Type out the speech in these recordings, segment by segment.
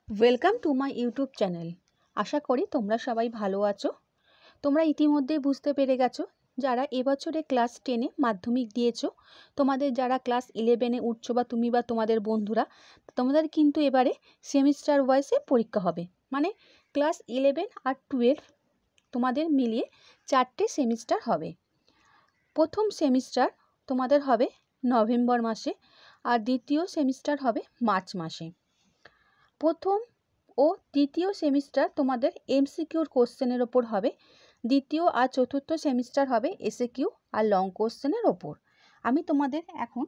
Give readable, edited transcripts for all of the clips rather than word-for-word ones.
Welcome to my YouTube channel. আশা করি তোমরা সবাই ভালো আছো। তোমরা ইতিমধ্যেই বুঝতে পেরে গেছো যারা এবছরে ক্লাস 10-এ মাধ্যমিক দিয়েছো, তোমাদের যারা ক্লাস 11-এ উঠছো বা তুমি বা তোমাদের বন্ধুরা, তোমাদের কিন্তু এবারে সেমিস্টার ওয়াইজে পরীক্ষা হবে। মানে ক্লাস 11 আর 12 তোমাদের মিলিয়ে 4টে সেমিস্টার হবে। প্রথম সেমিস্টার তোমাদের হবে নভেম্বর মাসে আর দ্বিতীয় সেমিস্টার হবে মার্চ মাসে। প্রথম ও দ্বিতীয় সেমিস্টার তোমাদের এমসিকিউর কোশ্চেনের ওপর হবে। দ্বিতীয় আর চতুর্থ সেমিস্টার হবে এসএকিউ আর লং কোশ্চেনের ওপর। আমি তোমাদের এখন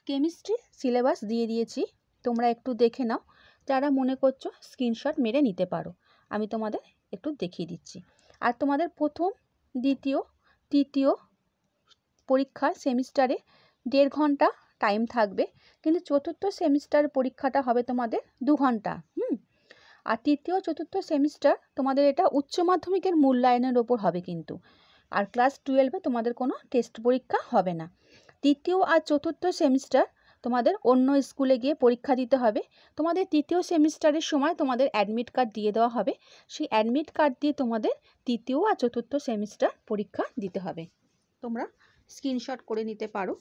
কেমিস্ট্রি সিলেবাস দিয়ে দিয়েছি, তোমরা একটু দেখে নাও। যারা মনে করছো স্ক্রিনশট মেরে নিতে পারো, আমি তোমাদের একটু দেখিয়ে দিচ্ছি। আর তোমাদের প্রথম, দ্বিতীয়, তৃতীয় পরীক্ষার সেমিস্টারে 1.5 ঘন্টা টাইম থাকবে, কিন্তু চতুর্থ সেমিস্টার পরীক্ষাটা হবে তোমাদের 2 ঘন্টা। আর তৃতীয় চতুর্থ সেমিস্টার তোমাদের এটা উচ্চ মাধ্যমিকের মূল্যায়নের ওপর হবে কিন্তু। আর ক্লাস 12-এ তোমাদের কোনো টেস্ট পরীক্ষা হবে না। তৃতীয় আর চতুর্থ সেমিস্টার তোমাদের অন্য স্কুলে গিয়ে পরীক্ষা দিতে হবে। তোমাদের তৃতীয় সেমিস্টারের সময় তোমাদের অ্যাডমিট কার্ড দিয়ে দেওয়া হবে। সেই অ্যাডমিট কার্ড দিয়ে তোমাদের তৃতীয় আর চতুর্থ সেমিস্টার পরীক্ষা দিতে হবে। তোমরা স্ক্রিনশট করে নিতে পারো,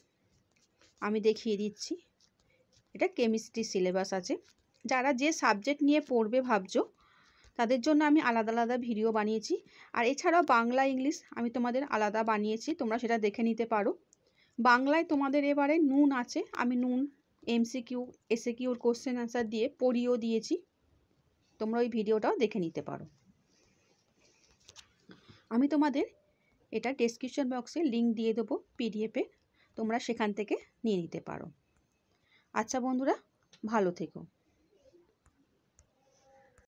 আমি দেখিয়ে দিচ্ছি। এটা কেমিস্ট্রি সিলেবাস আছে। যারা যে সাবজেক্ট নিয়ে পড়বে ভাবছো তাদের জন্য আমি আলাদা আলাদা ভিডিও বানিয়েছি। আর এছাড়াও বাংলা ইংলিশ আমি তোমাদের আলাদা বানিয়েছি, তোমরা সেটা দেখে নিতে পারো। বাংলায় তোমাদের এবারে নুন আছে, আমি নুন এমসিকিউ এসএকিউর কোশ্চেন আনসার দিয়ে পড়িয়েও দিয়েছি, তোমরা ওই ভিডিওটাও দেখে নিতে পারো। আমি তোমাদের এটা ডেসক্রিপশন বক্সে লিঙ্ক দিয়ে দেবো পিডিএফে, তোমরা সেখান থেকে নিয়ে নিতে পারো। আচ্ছা বন্ধুরা, ভালো থেকো।